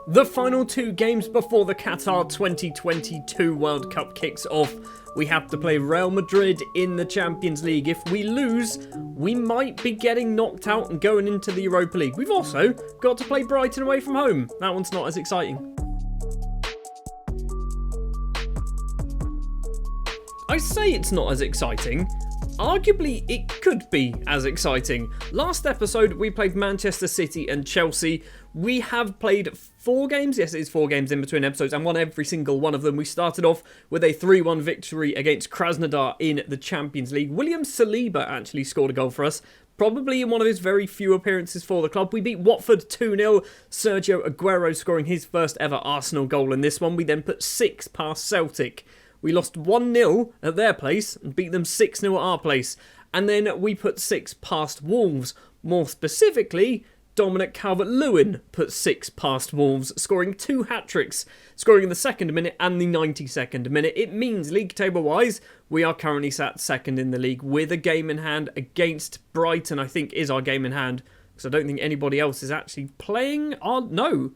The final two games before the Qatar 2022 World Cup kicks off. We have to play Real Madrid in the Champions League. If we lose, we might be getting knocked out and going into the Europa League. We've also got to play Brighton away from home. That one's not as exciting. I say it's not as exciting. Arguably, it could be as exciting. Last episode, we played Manchester City and Chelsea. We have played 4 games. Yes, it is 4 games in between episodes and won every single one of them. We started off with a 3-1 victory against Krasnodar in the Champions League. William Saliba actually scored a goal for us. Probably in one of his very few appearances for the club. We beat Watford 2-0. Sergio Aguero scoring his first ever Arsenal goal in this one. We then put 6 past Celtic. We lost 1-0 at their place and beat them 6-0 at our place. And then we put 6 past Wolves. More specifically, Dominic Calvert-Lewin put 6 past Wolves, scoring 2 hat-tricks, scoring in the 2nd minute and the 92nd minute. It means, league table-wise, we are currently sat 2nd in the league with a game in hand against Brighton, I think is our game in hand. Because I don't think anybody else is actually playing. No.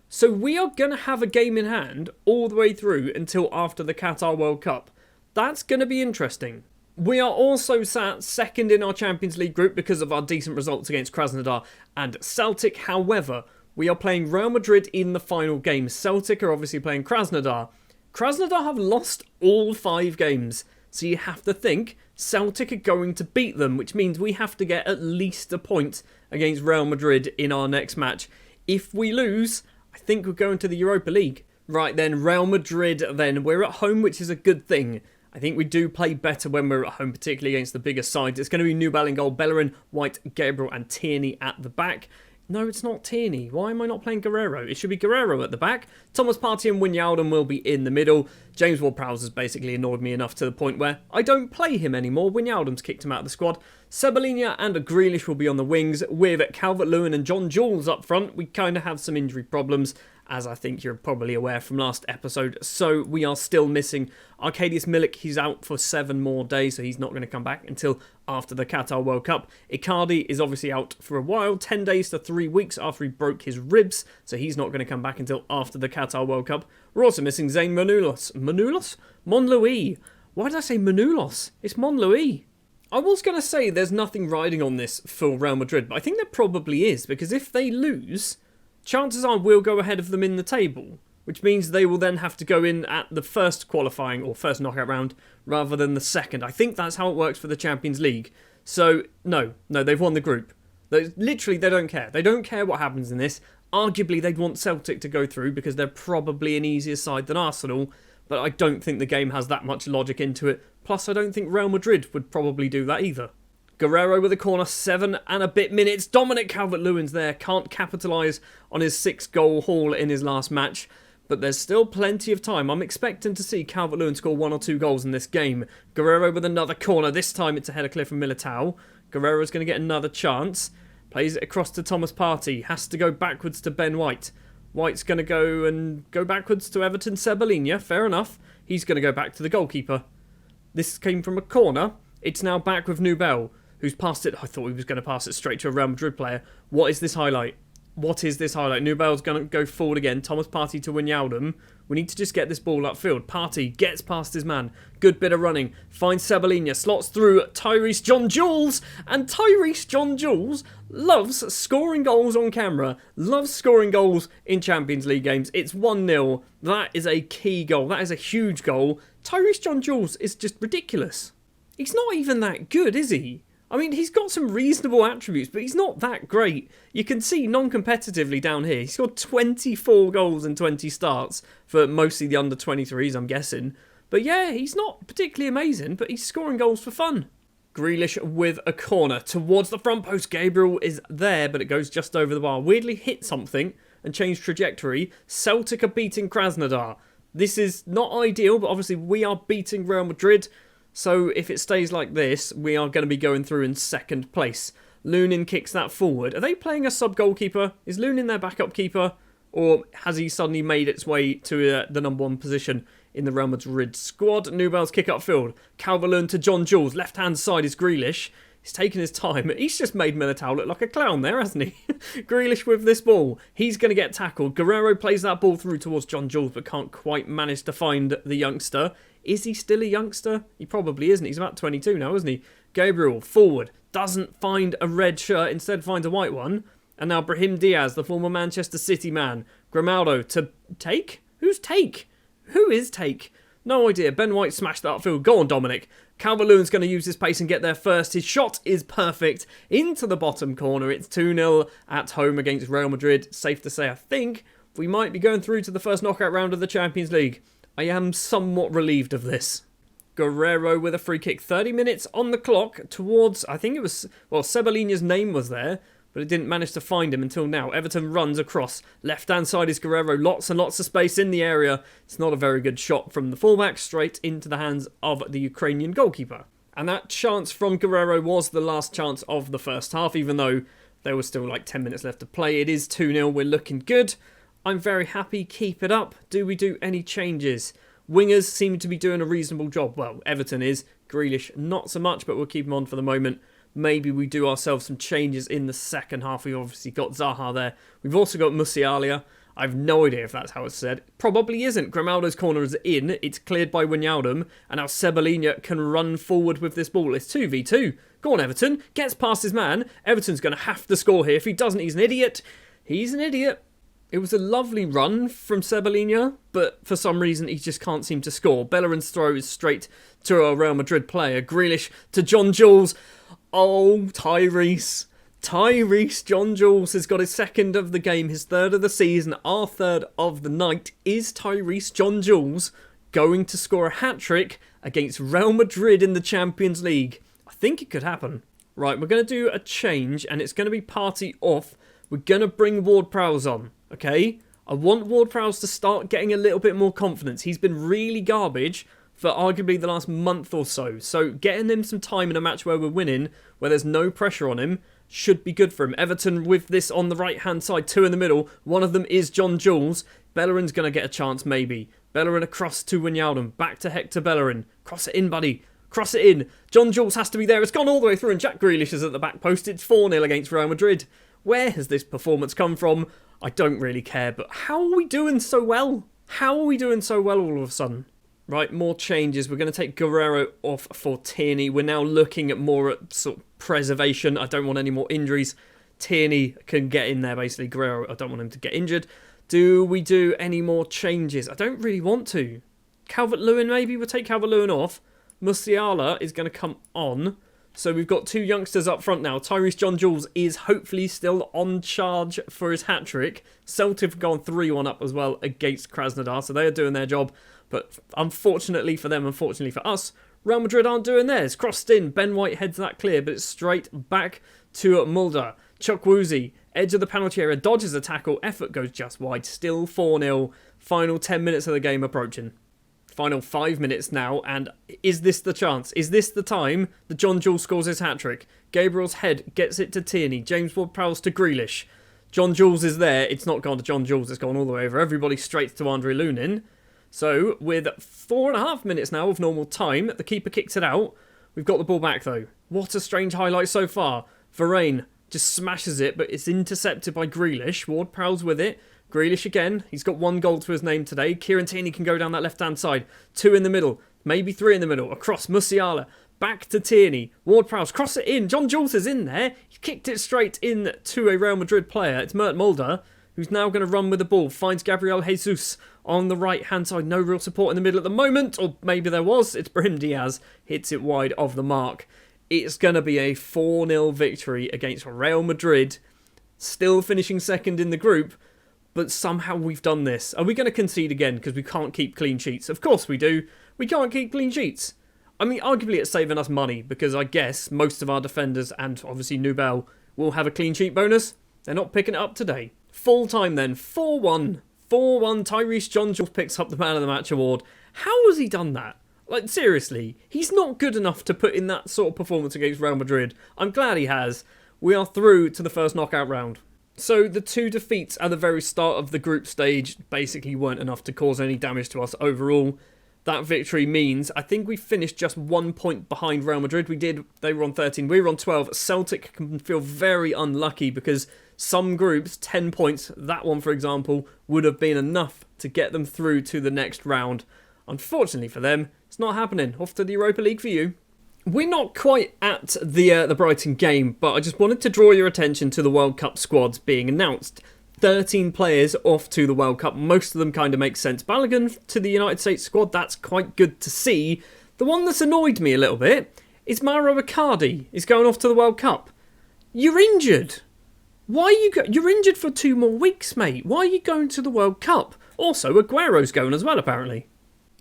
So we are going to have a game in hand all the way through until after the Qatar World Cup. That's going to be interesting. We are also sat 2nd in our Champions League group because of our decent results against Krasnodar and Celtic. However, we are playing Real Madrid in the final game. Celtic are obviously playing Krasnodar. Krasnodar have lost all 5 games. So you have to think Celtic are going to beat them, which means we have to get at least a point against Real Madrid in our next match. If we lose, I think we're going to the Europa League. Right then, Real Madrid then. We're at home, which is a good thing. I think we do play better when we're at home, particularly against the bigger sides. It's going to be Nubel in goal, Bellerin, White, Gabriel and Tierney at the back. No, it's not Tierney. Why am I not playing Guerrero? It should be Guerrero at the back. Thomas Partey and Wijnaldum will be in the middle. James Ward-Prowse has basically annoyed me enough to the point where I don't play him anymore. Wijnaldum's kicked him out of the squad. Sebelinia and Grealish will be on the wings with Calvert-Lewin and John-Jules up front. We kind of have some injury problems, as I think you're probably aware from last episode. So we are still missing Arkadiusz Milik. He's out for 7 more days, so he's not going to come back until after the Qatar World Cup. Icardi is obviously out for a while, 10 days to 3 weeks after he broke his ribs, so he's not going to come back until after the Qatar World Cup. We're also missing Zayn Monoulos. Monoulos? Monlouis. Why did I say Monoulos? It's Monlouis. I was going to say there's nothing riding on this for Real Madrid, but I think there probably is, because if they lose, chances are we'll go ahead of them in the table, which means they will then have to go in at the first qualifying or first knockout round rather than the second. I think that's how it works for the Champions League. So, no, they've won the group. Literally, they don't care. They don't care what happens in this. Arguably, they'd want Celtic to go through because they're probably an easier side than Arsenal, but I don't think the game has that much logic into it. Plus, I don't think Real Madrid would probably do that either. Guerrero with a corner, 7 and a bit minutes. Dominic Calvert-Lewin's there, can't capitalise on his 6-goal haul in his last match, but there's still plenty of time. I'm expecting to see Calvert-Lewin score 1 or 2 goals in this game. Guerrero with another corner, this time it's a header clear from Militao. Guerrero's going to get another chance, plays it across to Thomas Partey, has to go backwards to Ben White. White's going to go backwards to Everton Sebelinia, fair enough. He's going to go back to the goalkeeper. This came from a corner, it's now back with Nubel, who's passed it. I thought he was going to pass it straight to a Real Madrid player. What is this highlight? What is this highlight? Nubel's going to go forward again. Thomas Partey to Wijnaldum. We need to just get this ball upfield. Partey gets past his man. Good bit of running. Finds Sebelinia. Slots through Tyreece John-Jules. And Tyreece John-Jules loves scoring goals on camera. Loves scoring goals in Champions League games. It's 1-0. That is a key goal. That is a huge goal. Tyreece John-Jules is just ridiculous. He's not even that good, is he? I mean, he's got some reasonable attributes, but he's not that great. You can see non-competitively down here, he scored 24 goals in 20 starts for mostly the under-23s, I'm guessing. But yeah, he's not particularly amazing, but he's scoring goals for fun. Grealish with a corner towards the front post. Gabriel is there, but it goes just over the bar. Weirdly hit something and changed trajectory. Celtic are beating Krasnodar. This is not ideal, but obviously we are beating Real Madrid. So if it stays like this, we are going to be going through in 2nd place. Lunin kicks that forward. Are they playing a sub-goalkeeper? Is Lunin their backup keeper? Or has he suddenly made its way to the number 1 position in the Real Madrid squad? Nubel's kick upfield. Calvert-Lewin to John-Jules. Left-hand side is Grealish. He's taking his time. He's just made Militao look like a clown there, hasn't he? Grealish with this ball. He's going to get tackled. Guerrero plays that ball through towards John-Jules, but can't quite manage to find the youngster. Is he still a youngster? He probably isn't. He's about 22 now, isn't he? Gabriel, forward. Doesn't find a red shirt. Instead finds a white one. And now Brahim Diaz, the former Manchester City man. Grimaldo to Take? Who's Take? Who is Take? No idea. Ben White smashed that upfield. Go on, Dominic. Calvert-Lewin's going to use his pace and get there first. His shot is perfect into the bottom corner. It's 2-0 at home against Real Madrid. Safe to say, I think, we might be going through to the first knockout round of the Champions League. I am somewhat relieved of this. Guerrero with a free kick. 30 minutes on the clock towards, I think it was, well, Sebalina's name was there, but it didn't manage to find him until now. Everton runs across. Left-hand side is Guerrero. Lots and lots of space in the area. It's not a very good shot from the fullback, straight into the hands of the Ukrainian goalkeeper. And that chance from Guerrero was the last chance of the first half, even though there was still like 10 minutes left to play. It is 2-0. We're looking good. I'm very happy. Keep it up. Do we do any changes? Wingers seem to be doing a reasonable job. Well, Everton is. Grealish, not so much, but we'll keep him on for the moment. Maybe we do ourselves some changes in the second half. We've obviously got Zaha there. We've also got Musiala. I have no idea if that's how it's said. Probably isn't. Grimaldo's corner is in. It's cleared by Wijnaldum. And now Sebalina can run forward with this ball. It's 2v2. Go on, Everton. Gets past his man. Everton's going to have to score here. If he doesn't, he's an idiot. He's an idiot. It was a lovely run from Sebalina, but for some reason he just can't seem to score. Bellerin's throw is straight to a Real Madrid player. Grealish to John-Jules. Oh, Tyreece John-Jules has got his second of the game, his third of the season, our third of the night. Is Tyreece John-Jules going to score a hat-trick against Real Madrid in the Champions League? I think it could happen. Right, we're going to do a change, and it's going to be party off. We're going to bring Ward-Prowse on, okay? I want Ward-Prowse to start getting a little bit more confidence. He's been really garbage for arguably the last month or so. So getting him some time in a match where we're winning, where there's no pressure on him, should be good for him. Everton with this on the right-hand side, two in the middle. One of them is John-Jules. Bellerin's going to get a chance, maybe. Bellerin across to Wijnaldum. Back to Hector Bellerin. Cross it in, buddy. Cross it in. John-Jules has to be there. It's gone all the way through, and Jack Grealish is at the back post. It's 4-0 against Real Madrid. Where has this performance come from? I don't really care, but how are we doing so well? How are we doing so well all of a sudden? Right, more changes. We're going to take Guerrero off for Tierney. We're now looking at more at sort of preservation. I don't want any more injuries. Tierney can get in there, basically. Guerrero, I don't want him to get injured. Do we do any more changes? I don't really want to. Calvert-Lewin, maybe? We'll take Calvert-Lewin off. Musiala is going to come on. So we've got two youngsters up front now. Tyreece John-Jules is hopefully still on charge for his hat-trick. Celtic have gone 3-1 up as well against Krasnodar, so they are doing their job. But unfortunately for them, unfortunately for us, Real Madrid aren't doing theirs. Crossed in, Ben White heads that clear, but it's straight back to Mulder. Chukwueze, edge of the penalty area, dodges a tackle, effort goes just wide. Still 4-0, final 10 minutes of the game approaching. Final 5 minutes now, and is this the chance? Is this the time that John-Jules scores his hat-trick? Gabriel's head gets it to Tierney. James Ward-Prowse to Grealish. John-Jules is there. It's not gone to John-Jules. It's gone all the way over. Everybody straight to Andre Lunin. So, with 4.5 minutes now of normal time, the keeper kicks it out. We've got the ball back, though. What a strange highlight so far. Varane just smashes it, but it's intercepted by Grealish. Ward-Prowse with it. Grealish again. He's got 1 goal to his name today. Kieran Tierney can go down that left-hand side. 2 in the middle. Maybe 3 in the middle. Across Musiala. Back to Tierney. Ward-Prowse. Cross it in. John-Jules is in there. He kicked it straight in to a Real Madrid player. It's Mert Mulder, who's now going to run with the ball. Finds Gabriel Jesus on the right-hand side. No real support in the middle at the moment. Or maybe there was. It's Brahim Diaz. Hits it wide of the mark. It's going to be a 4-0 victory against Real Madrid. Still finishing second in the group. But somehow we've done this. Are we going to concede again because we can't keep clean sheets? Of course we do. We can't keep clean sheets. I mean, arguably it's saving us money because I guess most of our defenders and obviously Nubel will have a clean sheet bonus. They're not picking it up today. Full time then. 4-1. 4-1. Tyreece John-Jules picks up the Man of the Match award. How has he done that? Like, seriously. He's not good enough to put in that sort of performance against Real Madrid. I'm glad he has. We are through to the first knockout round. So the 2 defeats at the very start of the group stage basically weren't enough to cause any damage to us overall. that victory means I think we finished just 1 point behind Real Madrid. They were on 13, we were on 12. Celtic can feel very unlucky because some groups, 10 points, that one for example, would have been enough to get them through to the next round. Unfortunately for them, it's not happening. Off to the Europa League for you. We're not quite at the Brighton game, but I just wanted to draw your attention to the World Cup squads being announced. 13 players off to the World Cup. Most of them kind of make sense. Balogun to the United States squad, that's quite good to see. The one that's annoyed me a little bit is Mauro Icardi is going off to the World Cup. You're injured. Why are you you're injured for 2 more weeks, mate. Why are you going to the World Cup? Also, Aguero's going as well, apparently.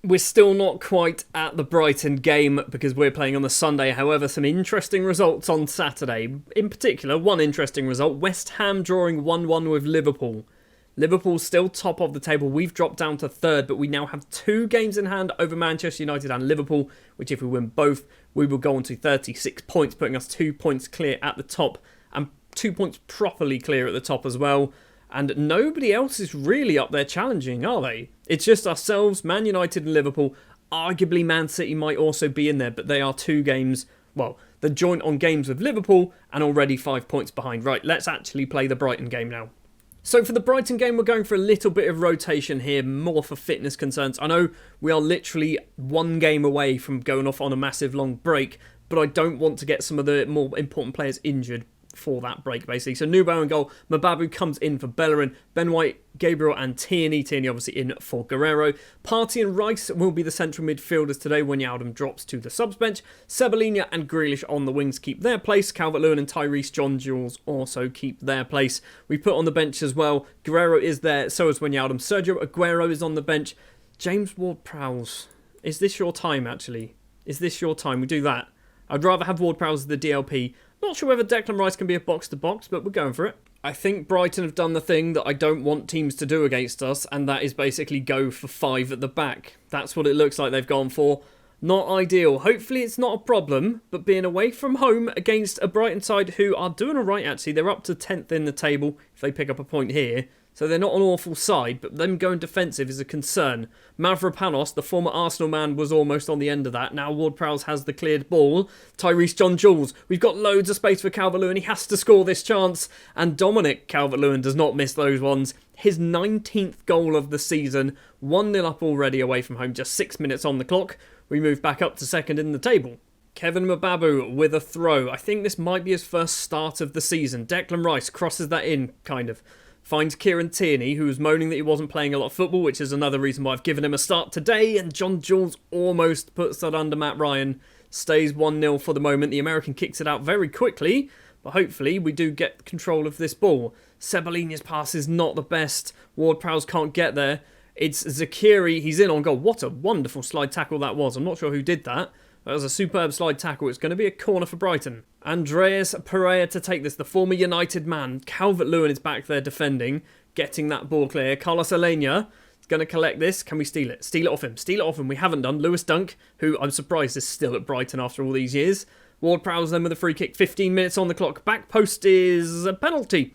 We're still not quite at the Brighton game because we're playing on the Sunday. However, some interesting results on Saturday. In particular, one interesting result, West Ham drawing 1-1 with Liverpool. Liverpool's still top of the table. We've dropped down to third, but we now have 2 games in hand over Manchester United and Liverpool, which if we win both, we will go on to 36 points, putting us 2 points clear at the top and 2 points properly clear at the top as well. And nobody else is really up there challenging, are they? It's just ourselves, Man United and Liverpool. Arguably Man City might also be in there, but they are 2 games, well, they're joint on games with Liverpool and already 5 points behind. Right, let's actually play the Brighton game now. So for the Brighton game, we're going for a little bit of rotation here, more for fitness concerns. I know we are literally 1 game away from going off on a massive long break, but I don't want to get some of the more important players injured for that break, basically. So Nubo in goal, Mababu comes in for Bellerin, Ben White, Gabriel and Tierney obviously in for Guerrero. Partey and Rice will be the central midfielders today when Wijnaldum drops to the subs bench. Sebalina and Grealish on the wings keep their place. Calvert-Lewin and Tyreece John-Jules also keep their place. We put on the bench as well, Guerrero is there, so is Wijnaldum. Sergio Aguero is on the bench. James Ward-Prowse, is this your time actually? Is this your time? We do that. I'd rather have Ward-Prowse as the DLP. Not sure whether Declan Rice can be a box-to-box, but we're going for it. I think Brighton have done the thing that I don't want teams to do against us, and that is basically go for 5 at the back. That's what it looks like they've gone for. Not ideal. Hopefully it's not a problem, but being away from home against a Brighton side who are doing alright actually. They're up to 10th in the table if they pick up a point here. So they're not an awful side, but them going defensive is a concern. Mavropanos, the former Arsenal man, was almost on the end of that. Now Ward-Prowse has the cleared ball. Tyreece John-Jules. We've got loads of space for Calvert-Lewin. He has to score this chance. And Dominic Calvert-Lewin does not miss those ones. His 19th goal of the season. 1-0 up already away from home. Just 6 minutes on the clock. We move back up to second in the table. Kevin Mababu with a throw. I think this might be his first start of the season. Declan Rice crosses that in, kind of. Finds Kieran Tierney, who was moaning that he wasn't playing a lot of football, which is another reason why I've given him a start today. And John-Jules almost puts that under Matt Ryan. Stays 1-0 for the moment. The American kicks it out very quickly, but hopefully we do get control of this ball. Sebalina's pass is not the best. Ward-Prowse can't get there. It's Zakiri. He's in on goal. What a wonderful slide tackle that was. I'm not sure who did that. That was a superb slide tackle. It's going to be a corner for Brighton. Andreas Pereira to take this, the former United man. Calvert-Lewin is back there defending, getting that ball clear. Carlos Alenia is going to collect this. Can we steal it? Steal it off him. Steal it off him. We haven't done. Lewis Dunk, who I'm surprised is still at Brighton after all these years. Ward-Prowse then with a free kick. 15 minutes on the clock. Back post is a penalty.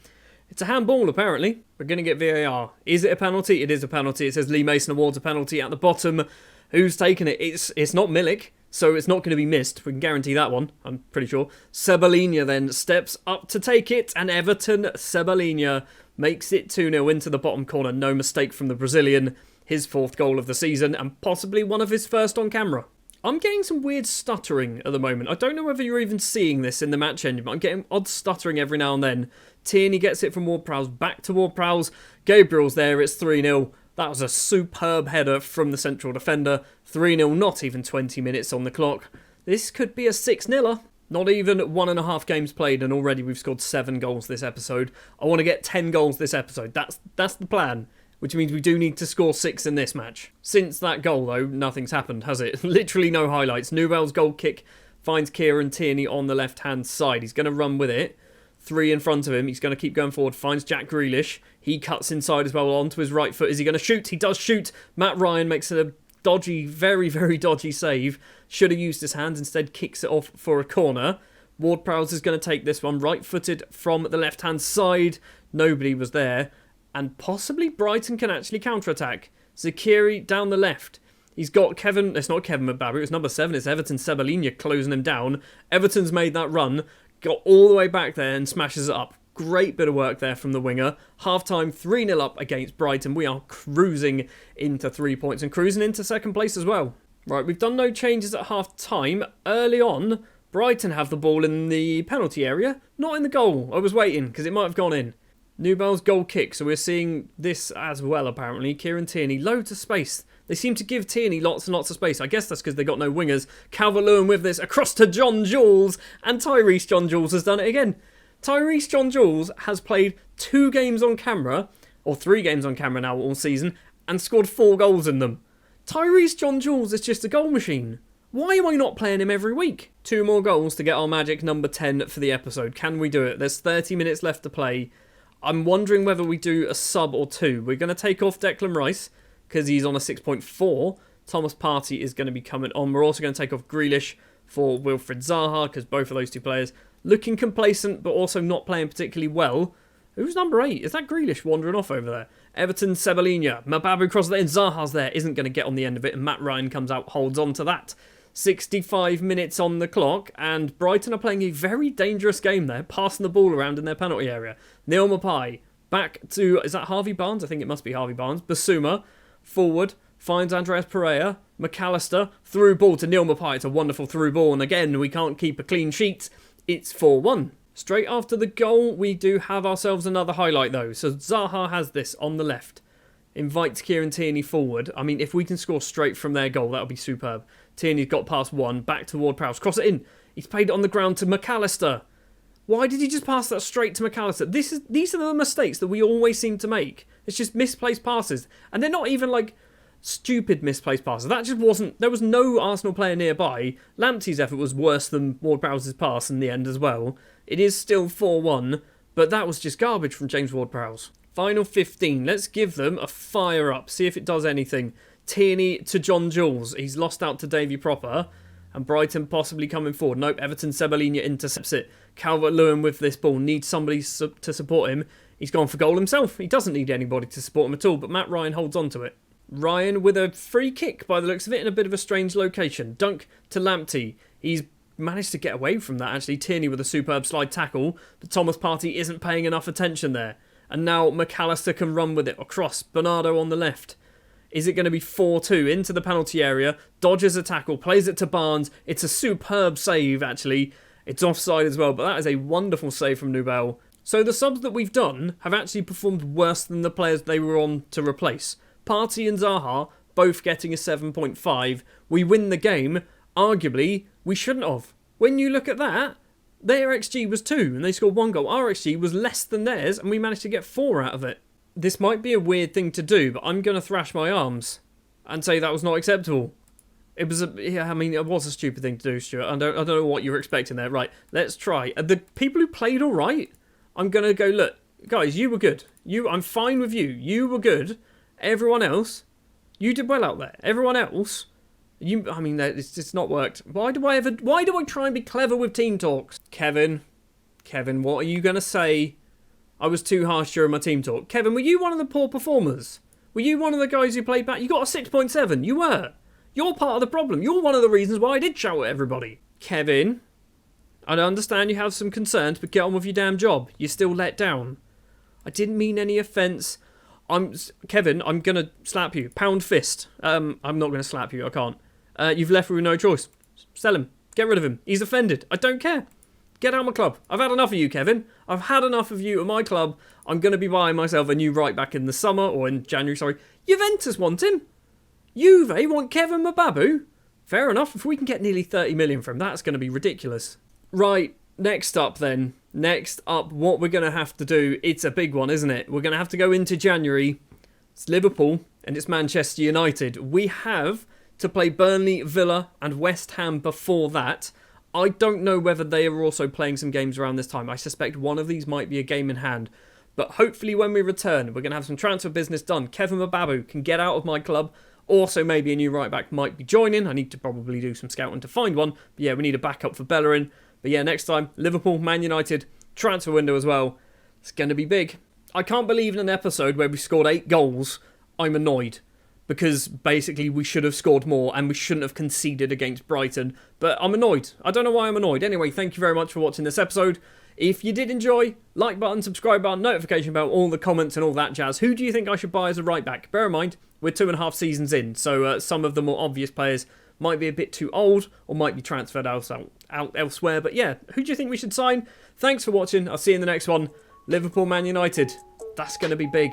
It's a handball, apparently. We're going to get VAR. Is it a penalty? It is a penalty. It says Lee Mason awards a penalty at the bottom. Who's taken it? It's not Milik. So it's not going to be missed. We can guarantee that one, I'm pretty sure. Sebalina then steps up to take it. And Everton, Sebalina makes it 2-0 into the bottom corner. No mistake from the Brazilian. His 4th goal of the season and possibly one of his first on camera. I'm getting some weird stuttering at the moment. I don't know whether you're even seeing this in the match engine, but I'm getting odd stuttering every now and then. Tierney gets it from Ward-Prowse. Back to Ward-Prowse. Gabriel's there. It's 3-0. That was a superb header from the central defender. 3-0, not even 20 minutes on the clock. This could be a 6-0er. Not even 1.5 games played and already we've scored 7 goals this episode. I want to get 10 goals this episode. That's the plan, which means we do need to score 6 in this match. Since that goal, though, nothing's happened, has it? Literally no highlights. Newell's goal kick finds Kieran Tierney on the left-hand side. He's going to run with it. 3 in front of him. He's going to keep going forward. Finds Jack Grealish. He cuts inside as well onto his right foot. Is he going to shoot? He does shoot. Matt Ryan makes a dodgy, very, very dodgy save. Should have used his hands. Instead kicks it off for a corner. Ward-Prowse is going to take this one. Right-footed from the left-hand side. Nobody was there. And possibly Brighton can actually counter-attack. Zakiri down the left. He's got Kevin, it's not Kevin Mbabu, it's number 7, it's Everton Sebelina closing him down. Everton's made that run, got all the way back there and smashes it up. Great bit of work there from the winger. Half-time, 3-0 up against Brighton. We are cruising into 3 points and cruising into second place as well. Right, we've done no changes at half-time. Early on, Brighton have the ball in the penalty area, not in the goal. I was waiting because it might have gone in. Newell's goal kick, so we're seeing this as well apparently. Kieran Tierney, loads of space. They seem to give Tierney lots and lots of space. I guess that's because they got no wingers. Calvert-Lewin with this across to John-Jules, and Tyreece John-Jules has done it again. Tyreece John-Jules has played 2 games on camera, or 3 games on camera now all season, and scored 4 goals in them. Tyreece John-Jules is just a goal machine. Why am I not playing him every week? 2 more goals to get our magic number 10 for the episode. Can we do it? There's 30 minutes left to play. I'm wondering whether we do a sub or 2. We're going to take off Declan Rice, because he's on a 6.4. Thomas Partey is going to be coming on. We're also going to take off Grealish for Wilfried Zaha, because both of those 2 players looking complacent, but also not playing particularly well. Who's number 8? Is that Grealish wandering off over there? Everton, Sebelina. Mbabu crosses it in. Zaha's there. Isn't going to get on the end of it. And Matt Ryan comes out, holds on to that. 65 minutes on the clock. And Brighton are playing a very dangerous game there. Passing the ball around in their penalty area. Neil Mapai back to... Is that Harvey Barnes? I think it must be Harvey Barnes. Basuma forward. Finds Andreas Pereira. McAllister. Through ball to Neil Mapai. It's a wonderful through ball. And again, we can't keep a clean sheet. It's 4-1. Straight after the goal, we do have ourselves another highlight though. So Zaha has this on the left. Invites Kieran Tierney forward. I mean, if we can score straight from their goal, that'll be superb. Tierney's got past 1. Back toward Prowse. Cross it in. He's played it on the ground to McAllister. Why did he just pass that straight to McAllister? These are the mistakes that we always seem to make. It's just misplaced passes. And they're not even like stupid misplaced passes. That just wasn't... There was no Arsenal player nearby. Lamptey's effort was worse than Ward-Prowse's pass in the end as well. It is still 4-1, but that was just garbage from James Ward-Prowse. Final 15. Let's give them a fire up. See if it does anything. Tierney to John-Jules. He's lost out to Davy Proper. And Brighton possibly coming forward. Nope, Everton Sebelina intercepts it. Calvert-Lewin with this ball. Needs somebody to support him. He's gone for goal himself. He doesn't need anybody to support him at all, but Matt Ryan holds on to it. Ryan with a free kick by the looks of it in a bit of a strange location. Dunk to Lamptey. He's managed to get away from that actually. Tierney with a superb slide tackle, but Thomas Partey isn't paying enough attention there. And now McAllister can run with it across. Bernardo on the left. Is it going to be 4-2 into the penalty area? Dodges a tackle, plays it to Barnes. It's a superb save actually. It's offside as well, but that is a wonderful save from Newell. So the subs that we've done have actually performed worse than the players they were on to replace. Partey and Zaha both getting a 7.5. We win the game. Arguably, we shouldn't have. When you look at that, their XG was 2 and they scored 1 goal. Our XG was less than theirs and we managed to get 4 out of it. This might be a weird thing to do, but I'm going to thrash my arms and say that was not acceptable. It was a stupid thing to do, Stuart. I don't know what you were expecting there. Right, let's try. The people who played all right, I'm going to go, look, guys, you were good. I'm fine with you. You were good. Everyone else, you did well out there. Everyone else, it's just not worked. Why do I try and be clever with team talks? Kevin, what are you going to say? I was too harsh during my team talk. Kevin, were you one of the poor performers? Were you one of the guys who played back? You got a 6.7. You were. You're part of the problem. You're one of the reasons why I did shout at everybody. Kevin, I understand you have some concerns, but get on with your damn job. You're still let down. I didn't mean any offence. Kevin, I'm going to slap you. Pound fist. I'm not going to slap you. I can't. You've left me with no choice. Sell him. Get rid of him. He's offended. I don't care. Get out of my club. I've had enough of you, Kevin. I've had enough of you at my club. I'm going to be buying myself a new right back in the summer, or in January, sorry. Juventus want him. Juve want Kevin Mbabu. Fair enough. If we can get nearly 30 million from him, that's going to be ridiculous. Right, next up then. Next up, what we're going to have to do, it's a big one, isn't it? We're going to have to go into January. It's Liverpool and it's Manchester United. We have to play Burnley, Villa and West Ham before that. I don't know whether they are also playing some games around this time. I suspect one of these might be a game in hand. But hopefully when we return, we're going to have some transfer business done. Kevin Mbabu can get out of my club. Also, maybe a new right-back might be joining. I need to probably do some scouting to find one. But yeah, we need a backup for Bellerin. But yeah, next time, Liverpool, Man United, transfer window as well. It's going to be big. I can't believe in an episode where we scored 8 goals, I'm annoyed. because basically we should have scored more and we shouldn't have conceded against Brighton. But I'm annoyed. I don't know why I'm annoyed. Anyway, thank you very much for watching this episode. If you did enjoy, like button, subscribe button, notification bell, all the comments and all that jazz. Who do you think I should buy as a right back? Bear in mind, we're 2.5 seasons in, so some of the more obvious players might be a bit too old or might be transferred out elsewhere. But yeah, who do you think we should sign? Thanks for watching. I'll see you in the next one. Liverpool, Man United. That's going to be big.